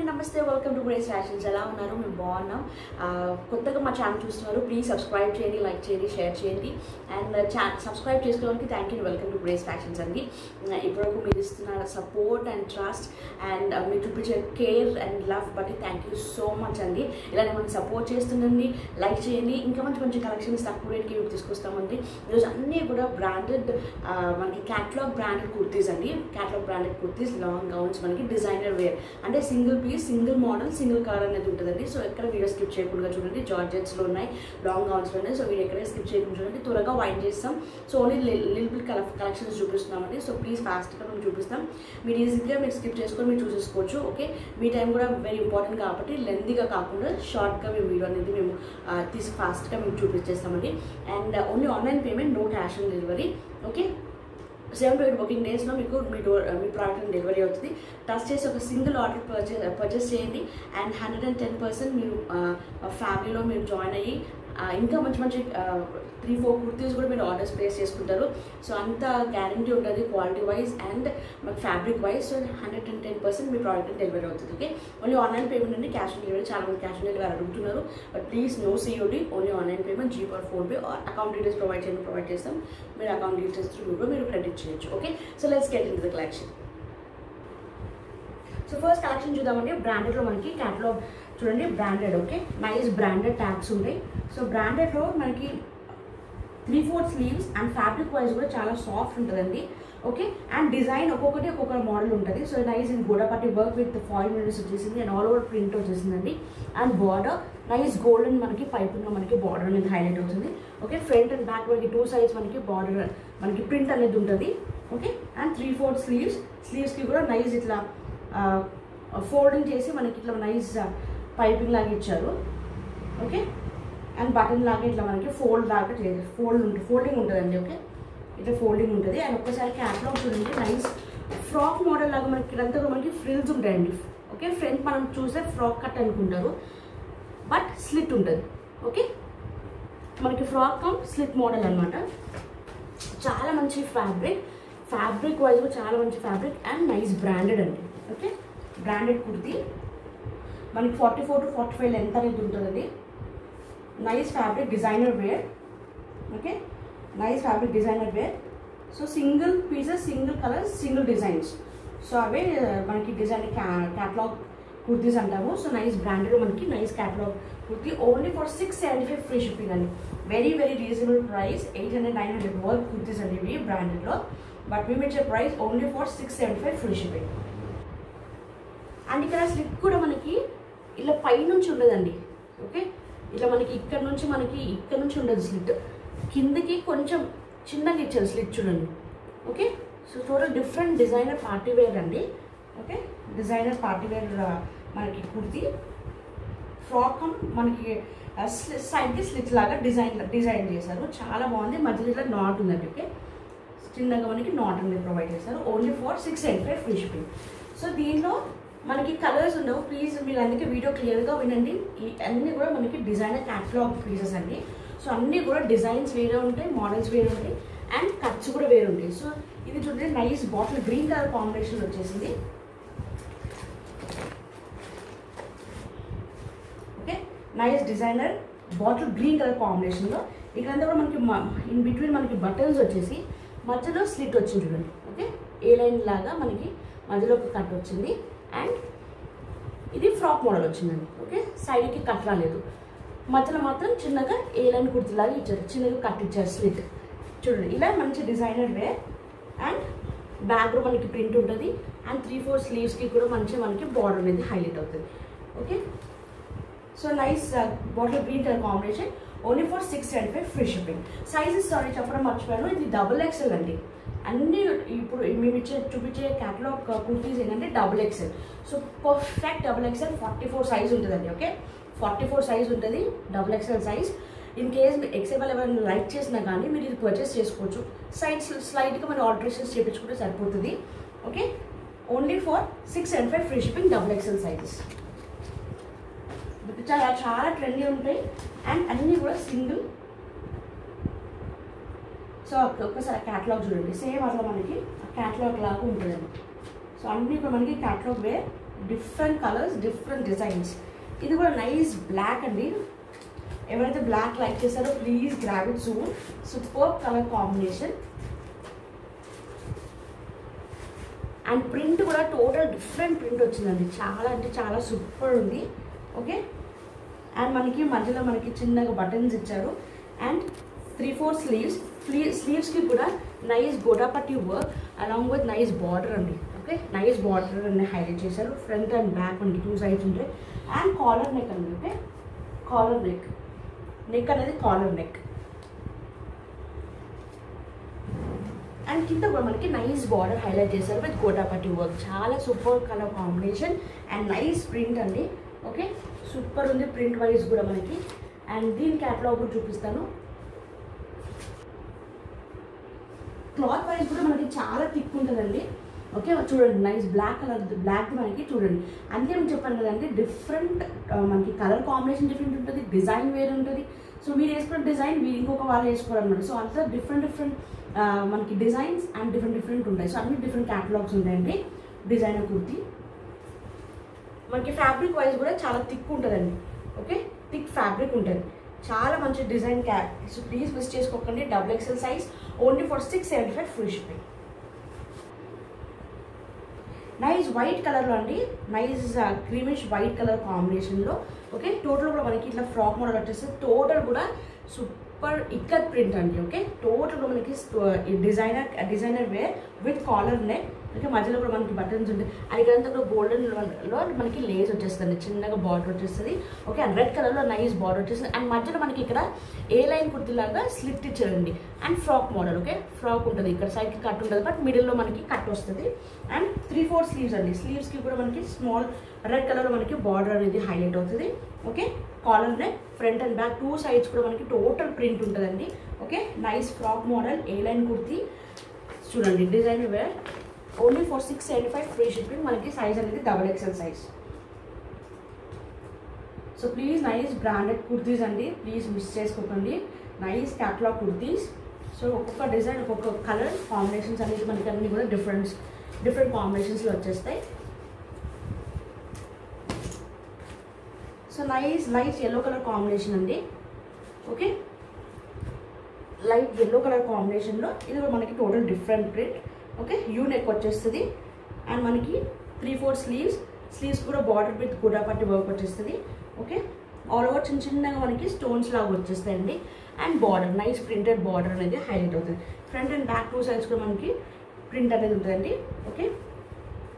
నమస్తే welcome to grace fashions. ఎలా ఉన్నారు? మేము బాగున్నాం. కొత్తగా మా ఛానల్ చూస్తున్నారు, ప్లీజ్ సబ్స్క్రైబ్ చేయండి, లైక్ చేయండి, షేర్ చేయండి. అండ్ సబ్స్క్రైబ్ చేసుకోవడానికి thank you. Welcome to grace fashions అండి. ఇప్పటివరకు మీరు ఇస్తున్న సపోర్ట్ అండ్ ట్రస్ట్ అండ్ మీరు చూపించే కేర్ అండ్ లవ్ బట్టి థ్యాంక్ యూ సో మచ్ అండి. ఇలానే మనకి సపోర్ట్ చేస్తుండండి, లైక్ చేయండి. ఇంకా మంచి మంచి కలెక్షన్స్ తక్కువ రేట్కి మీకు తీసుకొస్తామండి. ఈరోజు అన్నీ కూడా బ్రాండెడ్, మనకి క్యాటలాగ్ బ్రాండెడ్ కుర్తీస్ అండి. Catalogue branded kurtis, long gowns, మనకి డిజైనర్ వేర్ అంటే single piece, single model, single colour అనేది ఉంటుందండి. సో ఎక్కడ వీడియో స్కిప్ చేయకుండా చూడండి. జార్జెట్స్లో ఉన్నాయి, లాంగ్ గౌన్స్లో ఉన్నాయి. సో వీడియో ఎక్కడ స్కిప్ చేయకుండా చూడండి. త్వరగా వైండ్ చేస్తాం. సో ఓన్లీ లిటిల్ కలెక్షన్స్ చూపిస్తున్నామండి. సో ప్లీజ్ ఫాస్ట్గా మేము చూపిస్తాం. మీరు ఈజీగా మీరు స్కిప్ చేసుకొని మీరు చూసేసుకోవచ్చు. ఓకే, మీ టైం కూడా వెరీ ఇంపార్టెంట్ కాబట్టి లెంతీగా కాకుండా షార్ట్గా మేము వీడియో అనేది మేము తీసి ఫాస్ట్గా మేము చూపించేస్తామండి. And only online payment, no cash on delivery. Okay, 7 to 8 working డేస్లో మీకు మీ ప్రోడక్ట్ డెలివరీ అవుతుంది. టచ్ చేసి ఒక సింగిల్ ఆర్డర్ పర్చేస్ చేయండి. అండ్ 110% మీరు ఫ్యామిలీలో మీరు జాయిన్ అయ్యి ఇంకా మంచి మంచి 3-4 కుర్తీస్ కూడా మీరు ఆర్డర్స్ ప్లేస్ చేసుకుంటారు. సో అంత గ్యారంటీ ఉంటుంది క్వాలిటీ వైజ్ అండ్ మాకు ఫ్యాబ్రిక్ వైజ్. సో 110% మీ ప్రోడక్ట్ డెలివరీ అవుతుంది. ఓకే, ఓన్లీ ఆన్లైన్ పేమెంట్ అండి, క్యాష్ ఆన్ డెలివరీ. చాలా మంది క్యాష్ ఆన్ డెలివరీ అడుగుతున్నారు, but please no COD, only online payment, GPay or PhonePe or account details provide చేస్తాం. మీరు account details through కూడా మీరు క్రెడిట్ చేయొచ్చు. Okay, so let's get into the collection. So first collection చూద్దామండి. బ్రాండెడ్లో మనకి catalogue చూడండి, branded. Okay, nice branded tags ఉంటాయి. So బ్రాండెడ్లో మనకి 3/4 స్లీవ్స్ అండ్ ఫ్యాబ్రిక్ వైజ్ కూడా చాలా సాఫ్ట్ ఉంటుందండి. ఓకే, అండ్ డిజైన్ ఒక్కొక్కటి ఒక్కొక్క మోడల్ ఉంటుంది. So nice in gota patti work with foil middles వచ్చేసింది అండ్ ఆల్ ఓవర్ ప్రింట్ వచ్చేసిందండి. అండ్ బార్డర్ నైస్ గోల్డెన్ మనకి పైపుగా మనకి బార్డర్ అనేది హైలైట్ అవుతుంది. ఓకే, ఫ్రంట్ అండ్ బ్యాక్ మనకి 2 sides మనకి బార్డర్ మనకి ప్రింట్ అనేది ఉంటుంది. ఓకే, అండ్ 3/4 స్లీవ్స్కి కూడా నైస్ ఇట్లా ఫోల్డింగ్ చేసి మనకి ఇట్లా నైస్ పైపింగ్ లాగా ఇచ్చారు. ఓకే, అండ్ బటన్ లాగా ఇట్లా మనకి ఫోల్డింగ్ ఉంటుందండి. ఓకే, ఇట్లా ఫోల్డింగ్ ఉంటుంది. అండ్ ఒక్కసారి క్యాట్లాగ్ చూడండి, నైస్ ఫ్రాక్ మోడల్ లాగా మనకి ఇదంతా కూడా మనకి ఫ్రిల్స్ ఉంటాయండి. ఓకే, ఫ్రంట్ మనం చూస్తే ఫ్రాక్ కట్ అనుకుంటారు, బట్ స్లిట్ ఉంటుంది. ఓకే, మనకి ఫ్రాక్ స్లిట్ మోడల్ అనమాట. చాలా మంచి ఫ్యాబ్రిక్ వైజ్ చాలా మంచి ఫ్యాబ్రిక్ అండ్ నైస్ బ్రాండెడ్ అండి. ఓకే, బ్రాండెడ్ కుర్తీ మనకి 44 to 45 లెంత్ అనేది ఉంటుందండి. Nice fabric, designer wear. Okay, nice fabric, designer wear. So single pieces, single colours, single designs. So అవే మనకి డిజైన్ క్యాటలాగ్ కుర్తీస్ అంటాము. సో నైస్ బ్రాండెడ్ మనకి nice catalogue kurti only for 675 free shipping అండి. Very very reasonable price. 800-900 work kurtis అండి ఇవి బ్రాండెడ్లో, but మేము ఇచ్చే price only for 675 free shipping. And ఇక్కడ స్లిప్ కూడా మనకి ఇలా పైనుంచి ఉండదండి. ఓకే, ఇట్లా మనకి ఇక్కడ నుంచి ఉండదు స్లిట్, కిందకి కొంచెం చిన్నగా ఇచ్చారు స్లిట్ చూడండి. Okay, so total different designer party wear అండి. ఓకే, డిజైనర్ పార్టీ వేర్ మనకి కుర్తీ. ఫ్రాక్ మనకి సైడ్కి స్లిట్ లాగా డిజైన్ చేశారు. చాలా బాగుంది. మధ్యలో ఇట్లా నాట్ ఉందండి. ఓకే, చిన్నగా మనకి నాట్ అనేది ప్రొవైడ్ చేశారు. Only for 675 free shipping. So దీనిలో మనకి కలర్స్ ఉండవు, ప్లీజ్ మీరు అందుకే వీడియో క్లియర్గా వినండి. ఈ అన్నీ కూడా మనకి డిజైనర్ క్యాటలాగ్ పీసెస్ అండి. సో అన్నీ కూడా డిజైన్స్ వేరే ఉంటాయి, మోడల్స్ వేరే ఉంటాయి అండ్ కట్స్ కూడా వేరే ఉంటాయి. సో ఇది చూడండి, nice bottle green colour combination వచ్చేసింది. Okay, nice designer bottle green colour కాంబినేషన్లో ఇక్కడంతా కూడా మనకి ఇన్ బిట్వీన్ మనకి బటన్స్ వచ్చేసి మధ్యలో స్లిట్ వచ్చింది చూడండి. ఓకే, ఏ లైన్ లాగా మనకి మధ్యలో ఒక కట్ వచ్చింది అండ్ ఇది ఫ్రాక్ మోడల్ వచ్చిందండి. ఓకే, సైడ్కి కట్ రాలేదు, మధ్యలో మాత్రం చిన్నగా ఏ లైన్ కుర్తీలాగా ఇచ్చారు, చిన్నగా కట్ ఇచ్చారు స్లిట్ చూడండి. ఇలా మంచి డిజైనర్ వేర్ అండ్ బ్యాక్లో మనకి ప్రింట్ ఉంటుంది అండ్ 3/4 స్లీవ్స్కి కూడా మనకి బార్డర్ అనేది హైలైట్ అవుతుంది. Okay, so nice bottle green colour combination only for 675 free shipping. Sizes sorry చెప్పడం మర్చిపోయాను, ఇది XXL అండి. అన్నీ ఇప్పుడు మేము చూపించే క్యాటలాగ్ కుర్తీస్ ఏంటంటే XXL. So perfect XXL 44 size ఉంటుందండి. ఓకే, 44 సైజ్ ఉంటుంది XXL సైజ్. ఇన్ కేస్ మీరు XXL ఎవరైనా లైక్ చేసినా కానీ మీరు ఇది పర్చేస్ చేసుకోవచ్చు. సైజ్ స్లైడ్గా మనం ఆల్టరేషన్స్ చేయించుకుంటే సరిపోతుంది. Okay, only for 675 free shipping XXL sizes. చాలా ట్రెండీ ఉంటాయి అండ్ అన్నీ కూడా సింగిల్. సో ఒక్కసారి క్యాటలాగ్ చూడండి, సేమ్ అట్లా మనకి క్యాటలాగ్ లాగా ఉంటుందండి. సో అన్నీ కూడా మనకి catalogue wear different colours, different designs. ఇది కూడా నైస్ బ్లాక్ అండి. ఎవరైతే బ్లాక్ లైక్ చేస్తారో please grab it soon. Super colour combination. And print కూడా టోటల్ డిఫరెంట్ ప్రింట్ వచ్చిందండి. చాలా అంటే చాలా సూపర్ ఉంది. ఓకే, అండ్ మనకి మధ్యలో మనకి చిన్నగా బటన్స్ ఇచ్చారు. అండ్ 3/4 స్లీవ్స్కి కూడా nice gota patti work along with nice border అండి. ఓకే, నైస్ బార్డర్ అని హైలైట్ చేశారు. ఫ్రంట్ అండ్ బ్యాక్ మనకి 2 sides ఉంటాయి. అండ్ కాలర్ నెక్ అండి. ఓకే, కాలర్ నెక్ అనేది కాలర్ నెక్. అండ్ కింద కూడా మనకి నైస్ బార్డర్ హైలైట్ చేశారు విత్ గోటాపట్టి వర్క్. చాలా super colour combination and nice print అండి. ఓకే, సూపర్ ఉంది ప్రింట్ వైజ్ కూడా మనకి. అండ్ దీని క్యాటలాగ్ కూడా చూపిస్తాను. క్లాత్ వైజ్ కూడా మనకి చాలా థిక్ ఉంటుందండి. ఓకే, చూడండి నైస్ బ్లాక్ కలర్, బ్లాక్ మనకి చూడండి. అంతే నేను చెప్పాను కదండి, డిఫరెంట్ మనకి కలర్ కాంబినేషన్ డిఫరెంట్ ఉంటుంది, డిజైన్ వేరే ఉంటుంది. సో మీరు వేసుకున్న డిజైన్ మీరు ఇంకొక వాళ్ళు వేసుకోవాలన్నమాట. సో అంతా డిఫరెంట్ మనకి డిజైన్స్ అండ్ డిఫరెంట్ ఉంటాయి. సో అన్ని డిఫరెంట్ క్యాటలాగ్స్ ఉంటాయండి. డిజైనర్ కుర్తీ మనకి ఫ్యాబ్రిక్ వైజ్ కూడా చాలా థిక్ ఉంటుందండి. ఓకే, థిక్ ఫ్యాబ్రిక్ ఉంటుంది, చాలా మంచి design cap. So please miss చేసుకోకండి. XXL size only for 675 free shipping. Nice white కలర్లో అండి, నైస్ క్రీమిష్ వైట్ కలర్ కాంబినేషన్లో. ఓకే, టోటల్ కూడా మనకి ఇట్లా ఫ్రాక్ మోడల్ వచ్చేస్తుంది. టోటల్ కూడా సూపర్ ఇక్కత్ ప్రింట్ అండి. ఓకే, టోటల్ మనకి designer wear with collar neck. Okay, మధ్యలో కూడా మనకి బటన్స్ ఉంటాయి. అండ్ ఇక్కడంతా కూడా గోల్డెన్లో మనకి లేస్ వచ్చేస్తుంది, చిన్నగా బార్డర్ వచ్చేస్తుంది. ఓకే, అండ్ రెడ్ కలర్లో నైస్ బార్డర్ వచ్చేస్తుంది. అండ్ మధ్యలో మనకి ఇక్కడ ఏ లైన్ కుర్తీలాగా స్లిట్ ఇచ్చారండి. And frock model. Okay, frock ఉంటుంది, ఇక్కడ సైడ్కి కట్ ఉంటుంది, బట్ మిడిల్లో మనకి కట్ వస్తుంది. అండ్ 3/4 స్లీవ్స్ అండి. స్లీవ్స్కి కూడా మనకి స్మాల్ రెడ్ కలర్ మనకి బార్డర్ అనేది హైలైట్ అవుతుంది. Okay, collar neck, front and back 2 sides కూడా మనకి టోటల్ ప్రింట్ ఉంటుందండి. Okay, nice frock model A line kurti చూడండి. Design wear only for 675 free shipping. మనకి సైజ్ అనేది XXL size. So please nice branded kurtis అండి, ప్లీజ్ మిస్ చేసుకోకండి. Nice catalogue kurtis. So ఒక్కొక్క design ఒక్కొక్క కలర్ కాంబినేషన్స్ అనేది మనకి అన్ని కూడా డిఫరెంట్ కాంబినేషన్స్లో వచ్చేస్తాయి. So nice yellow colour combination అండి. ఓకే, లైట్ ఎల్లో కలర్ కాంబినేషన్లో ఇది కూడా మనకి total different print. Okay, U neck వచ్చేస్తుంది. అండ్ మనకి 3/4 స్లీవ్స్ కూడా బార్డర్ విత్ గోటాపట్టి వర్క్ వచ్చేస్తుంది. ఓకే, ఆల్ ఓవర్ చిన్నగా మనకి స్టోన్స్ లాగా వచ్చేస్తాయండి. And border nice printed border అనేది హైలైట్ అవుతుంది. ఫ్రంట్ అండ్ బ్యాక్ 2 sides కూడా మనకి ప్రింట్ అనేది ఉంటుందండి. ఓకే,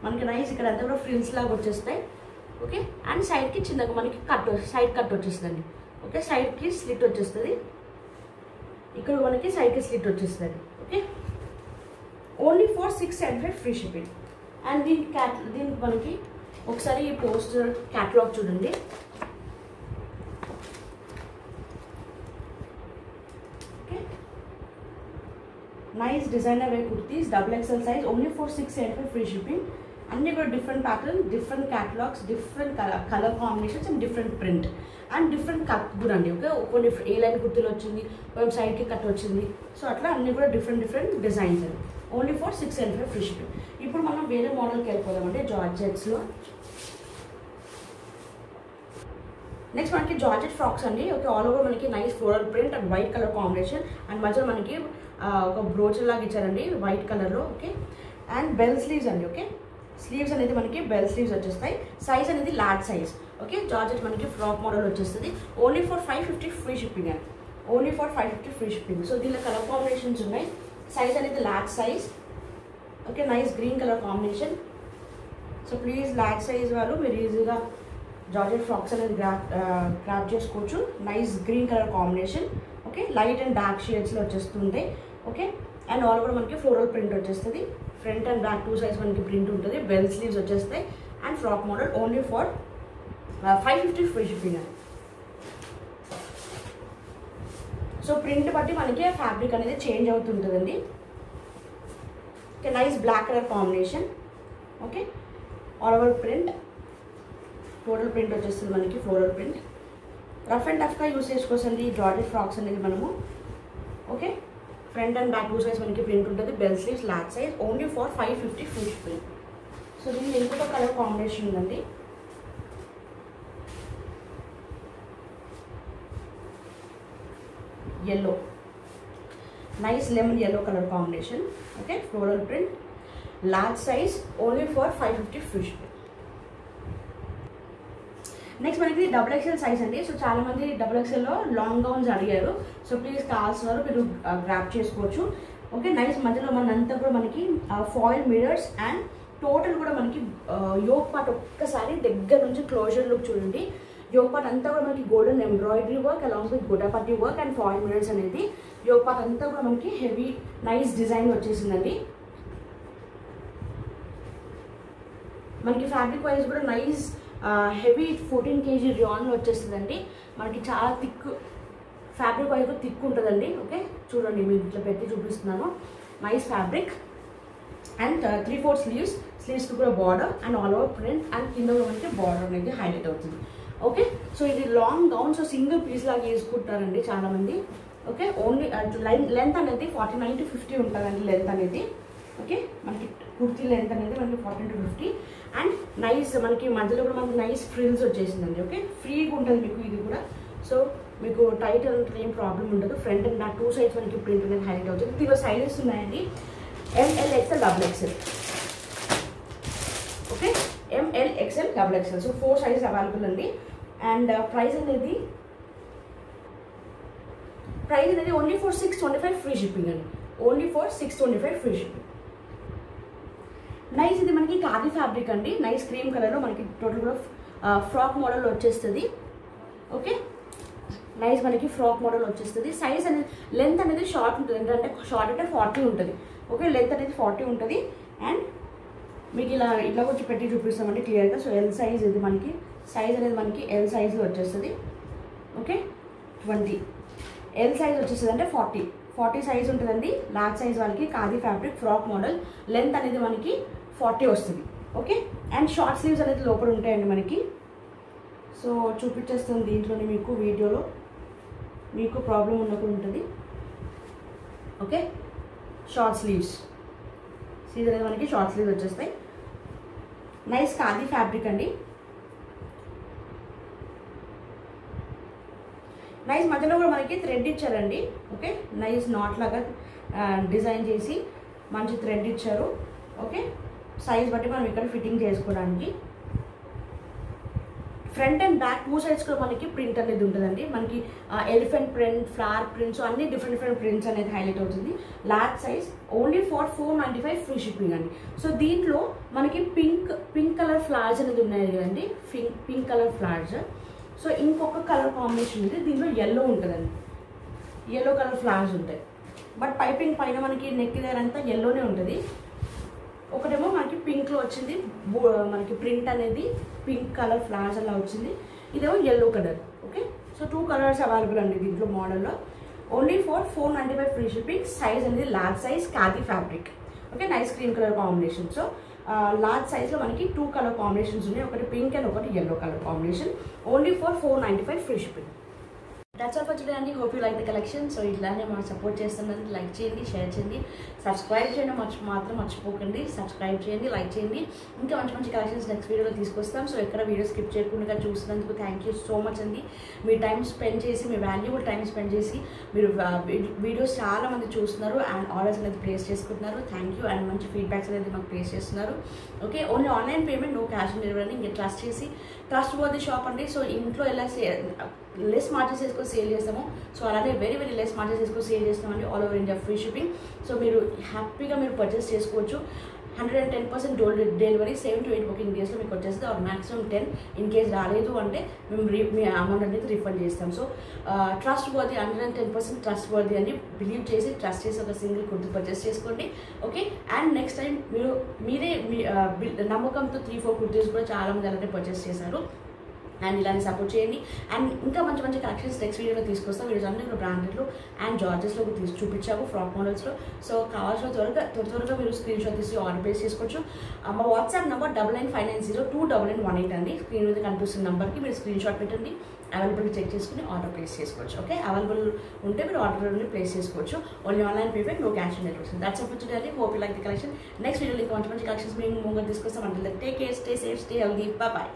మనకి నైస్ ఇక్కడ అంతా కూడా ఫ్రిల్స్ లాగా వచ్చేస్తాయి. ఓకే, అండ్ సైడ్కి చిన్నగా మనకి సైడ్ కట్ వచ్చేస్తుందండి. ఓకే, సైడ్కి స్లిట్ వచ్చేస్తుంది, ఇక్కడ మనకి సైడ్కి స్లిట్ వచ్చేస్తుంది. Okay, only for 675 free shipping. And దీనికి మనకి ఒకసారి ఈ పోస్టర్ క్యాటలాగ్ చూడండి. Okay, nice designer wear kurtis XXL size only for 675 free shipping. అన్నీ కూడా different pattern, different catalogues, different colour combinations and different print and different cut కూడా అండి. Okay, కొన్ని ఏ లైన్ కుర్తీలు వచ్చింది, కొంచెం సైడ్కి కట్ వచ్చింది. సో అట్లా అన్నీ కూడా డిఫరెంట్ డిజైన్స్ అండి. Only for 675 free shipping. ఇప్పుడు మనం వేరే మోడల్కి వెళ్ళిపోదామంటే జార్జెట్స్లో. నెక్స్ట్ మనకి జార్జెట్ ఫ్రాక్స్ అండి. ఓకే, ఆల్ ఓవర్ మనకి nice floral print and white colour combination. And మధ్యలో మనకి ఒక బ్రోచర్ లాగా ఇచ్చారండి వైట్ కలర్లో. ఓకే, అండ్ బెల్ స్లీవ్స్ అండి. ఓకే, స్లీవ్స్ అనేది మనకి బెల్ స్లీవ్స్ వచ్చేస్తాయి. సైజ్ అనేది లార్జ్ సైజ్. ఓకే, జార్జెట్ మనకి ఫ్రాక్ మోడల్ వచ్చేస్తుంది. ఓన్లీ ఫర్ 550 ఫ్రీ షిప్పింగ్ అండి. Only for 550 free shipping. So దీనిలో కలర్ కాంబినేషన్స్ ఉన్నాయి. సైజ్ అనేది large size. Okay, nice green colour combination. So please large size వాళ్ళు మీరు ఈజీగా జార్జెట్ ఫ్రాక్స్ అనేది గ్రాప్ చేసుకోవచ్చు. Nice green colour combination. Okay, light and dark షేడ్స్లో వచ్చేస్తుంటాయి. ఓకే, అండ్ ఆల్ కూడా మనకి ఫ్లోరల్ ప్రింట్ వచ్చేస్తుంది. ఫ్రంట్ అండ్ బ్యాక్ 2 sides మనకి ప్రింట్ ఉంటుంది. బెల్ స్లీవ్స్ వచ్చేస్తాయి. And frock model only for 550 free shipping అండి. సో ప్రింట్ బట్టి మనకి ఫ్యాబ్రిక్ అనేది చేంజ్ అవుతుంటుందండి. Okay, nice black colour combination. Okay, all over print, total print వచ్చేస్తుంది మనకి ఫ్లోరల్ ప్రింట్. రఫ్ అండ్ టఫ్గా యూస్ చేసుకోవచ్చండి జార్జెట్ ఫ్రాక్స్ అనేది మనము. Okay, front and back 2 sides మనకి ప్రింట్ ఉంటుంది. Bell sleeves large size only for 550 free shipping. So దీనికి ఇంకొక కలర్ కాంబినేషన్ ఉందండి. yellow, nice lemon yellow color combination. Okay, floral print, large size, only for 550 free shipping. Next మనకి double XL size అండి. So చాలా మంది double ఎక్స్ఎల్లో long gowns అడిగారు. So please కావాల్సిన మీరు గ్రాప్ చేసుకోవచ్చు. ఓకే, నైస్ మధ్యలో మనంతా కూడా మనకి ఫాయిల్ మిరర్స్ అండ్ టోటల్ కూడా మనకి యోక్ పార్ట్ ఒక్కసారి దగ్గర నుంచి క్లోజర్ లుక్ చూడండి. యోక్ పార్ట్ అంతా కూడా మనకి golden embroidery work along with gota patti work and foil mirrors అనేది యోక్ పార్ట్ అంతా కూడా మనకి హెవీ నైస్ డిజైన్ వచ్చేసిందండి. మనకి ఫ్యాబ్రిక్ వైజ్ కూడా నైస్ హెవీ 14 kg రియాన్ వచ్చేస్తుందండి. మనకి చాలా థిక్ ఫ్యాబ్రిక్ వైజ్ కూడా థిక్ ఉంటుందండి. ఓకే, చూడండి మీకు ఇట్లా పెట్టి చూపిస్తున్నాను. నైస్ ఫ్యాబ్రిక్ అండ్ 3/4 స్లీవ్స్కి కూడా border and all over print and కింద కూడా మనకి బార్డర్ అనేది హైలైట్ అవుతుంది. ఓకే, సో ఇది long gown. So single piece లాగా వేసుకుంటారండి చాలామంది. ఓకే, ఓన్లీ లెంత్ అనేది 49 to 50 ఉంటుందండి లెంత్ అనేది. ఓకే, మనకి కుర్తీ లెంత్ అనేది మనకి 40 to 50 అండ్ నైస్ మనకి మధ్యలో కూడా మనకి నైస్ ఫ్రిల్స్ వచ్చేసిందండి. ఓకే, ఫ్రీగా ఉంటుంది మీకు ఇది కూడా. సో మీకు టైట్ అంటే ఏం ప్రాబ్లం ఉండదు. ఫ్రంట్ అండ్ బ్యాక్ 2 sides మనకి ప్రింట్ అనేది హైలైట్ అవుతుంది. దీనిలో సైజెస్ ఉన్నాయండి, ML, XL, XXL. Okay, ML, XL, XXL. So 4 sizes available అండి. అండ్ ప్రైస్ అనేది ఓన్లీ ఫర్ 625 ఫ్రీ షిప్పింగ్ అండి. Only for 625 free shipping. Nice, ఇది మనకి ఖాదీ ఫ్యాబ్రిక్ అండి. నైస్ క్రీమ్ కలర్లో మనకి టోటల్ కూడా ఫ్రాక్ మోడల్ వచ్చేస్తుంది. ఓకే, నైస్ మనకి ఫ్రాక్ మోడల్ వచ్చేస్తుంది. సైజ్ అనేది లెంత్ అనేది షార్ట్ ఉంటుంది. ఎందుకంటే షార్ట్ అంటే 40 ఉంటుంది. ఓకే, లెంత్ అనేది 40 ఉంటుంది. అండ్ మీకు ఇలా వచ్చి పెట్టి చూపిస్తామండి క్లియర్గా. సో ఎల్ సైజ్ ఇది మనకి సైజ్ అనేది మనకి ఎల్ సైజ్లో వచ్చేస్తుంది. ఓకే, 20 ఎల్ సైజ్ వచ్చేస్తుంది అంటే 40 సైజ్ ఉంటుందండి. లార్జ్ సైజ్ వాళ్ళకి khadi fabric frock model length అనేది మనకి 40 వస్తుంది. ఓకే, అండ్ షార్ట్ స్లీవ్స్ అనేది లోపల ఉంటాయండి మనకి. సో చూపించేస్తుంది దీంట్లోనే మీకు వీడియోలో, మీకు ప్రాబ్లం ఉన్నప్పుడు ఉంటుంది. ఓకే, షార్ట్ స్లీవ్స్ సీజ్ అనేది మనకి షార్ట్ స్లీవ్స్ వచ్చేస్తాయి. నైస్ ఖాదీ ఫ్యాబ్రిక్ అండి. నైస్ మధ్యలో కూడా మనకి థ్రెడ్ ఇచ్చారండి. ఓకే, నైస్ నాట్ లాగా డిజైన్ చేసి మంచి థ్రెడ్ ఇచ్చారు. ఓకే, సైజ్ బట్టి మనం ఇక్కడ ఫిట్టింగ్ చేసుకోవడానికి. ఫ్రంట్ అండ్ బ్యాక్ 2 sides కూడా మనకి ప్రింట్ అనేది ఉంటుందండి. మనకి ఎలిఫెంట్ ప్రింట్, ఫ్లవర్ ప్రింట్స్ అన్ని డిఫరెంట్ ప్రింట్స్ అనేది హైలైట్ అవుతుంది. Large size only for 495 free shipping అండి. సో దీంట్లో మనకి పింక్ కలర్ ఫ్లవర్స్ అనేది ఉన్నాయి కదండి, పింక్ కలర్ ఫ్లవర్స్. సో ఇంకొక కలర్ కాంబినేషన్ ఉంది, దీంట్లో ఎల్లో ఉంటుందండి. ఎల్లో కలర్ ఫ్లవర్స్ ఉంటాయి. బట్ పైపింగ్ పైన మనకి నెక్ దగ్గర అంతా ఎల్లోనే ఉంటుంది. ఒకటేమో మనకి పింక్లో వచ్చింది, మనకి ప్రింట్ అనేది పింక్ కలర్ ఫ్లవర్స్ అలా వచ్చింది. ఇదేమో yellow colour. Okay, so 2 colours available అండి దీంట్లో మోడల్లో. Only for 495 free shipping. Size అనేది large size khadi fabric. Okay, nice cream colour combination. So large సైజ్లో మనకి 2 కలర్ కాంబినేషన్స్ ఉన్నాయి, ఒకటి పింక్ అండ్ ఒకటి yellow colour combination. Only for 495 free shipping. That's all for today అండి. Hope you like the collection. So ఇట్లానే మనం support చేస్తున్నది like చేయండి, షేర్ చేయండి, సబ్స్క్రైబ్ చేయండి మాత్రం మర్చిపోకండి. సబ్స్క్రైబ్ చేయండి, లైక్ చేయండి. ఇంకా మంచి కలెక్షన్స్ నెక్స్ట్ వీడియోలో తీసుకొస్తాం. సో ఎక్కడ వీడియో స్కిప్ చేయకుండా చూసినందుకు థ్యాంక్ యూ సో మచ్ అండి. మీ టైం స్పెండ్ చేసి, మీ వాల్యుబుల్ టైం స్పెండ్ చేసి మీరు వీడియోస్ చాలా మంది చూస్తున్నారు అండ్ ఆర్డర్స్ అనేది ప్లేస్ చేసుకుంటున్నారు. Thank you. అండ్ మంచి ఫీడ్బ్యాక్స్ అనేది మాకు ప్లేస్ చేస్తున్నారు. Okay, only online payment, no cash on delivery. ఇంకా ట్రస్ట్ చేసి ట్రస్ట్ వర్ది షాప్ అండి. సో ఇంట్లో ఎలా లెస్ మార్జిన్స్ వేసుకొని సేల్ చేస్తాము. సో అలానే వెరీ లెస్ మార్జిన్స్ వేసుకొని సేల్ చేస్తామండి. All over India free shipping. So మీరు హ్యాపీగా మీరు పర్చేస్ చేసుకోవచ్చు. 110% డెలివరీ 7 to 8 వర్కింగ్ డేస్లో మీకు వచ్చేస్తుంది. Or maximum 10. ఇన్ కేస్ రాలేదు అంటే మేము మీ అమౌంట్ అనేది రిఫండ్ చేస్తాం. So trust worthy, 110% trust worthy అని బిలీవ్ చేసి ట్రస్ట్ చేసి ఒక సింగిల్ కుర్తి పర్చేస్ చేసుకోండి. ఓకే, అండ్ నెక్స్ట్ టైం మీరే నమ్మకంతో 3-4 కుర్తీస్ కూడా చాలామంది అలానే పర్చేస్ చేశారు. అండ్ ఇలానే సపోర్ట్ చేయండి. అండ్ ఇంకా మంచి మంచి కలెక్షన్స్ నెక్స్ట్ వీడియోలో తీసుకొస్తాం. వీడియోస్ అన్ని కూడా బ్రాండెడ్లో అండ్ జార్జెస్లో తీసి చూపించాము, ఫ్రాక్ మోడల్స్లో. సో కావాల్సిన త్వరగా మీరు స్క్రీన్ షాట్ తీసి ఆర్డర్ ప్లేస్ చేసుకోవచ్చు. మా వాట్సాప్ నెంబర్ 9959029918 అండి. స్క్రీన్ మీద కనిపిస్తున్న నెంబర్కి మీరు స్క్రీన్ షాట్ పెట్టండి, అవైలబుల్ చెక్ చేసుకుని ఆర్డర్ ప్లేస్ చేసుకోవచ్చు. ఓకే, అవైలబుల్ ఉంటే మీరు ఆర్డర్ ప్లేస్ చేసుకోవచ్చు. Only online payment, no cash on delivery. That's all for today. Hope you like the collection. Next వీడియోలో ఇంకా మంచి మంచి కలెక్షన్స్ మేము ముందుగా తీసుకొస్తాం. అంటే take care, stay safe, stay healthy. Bye by.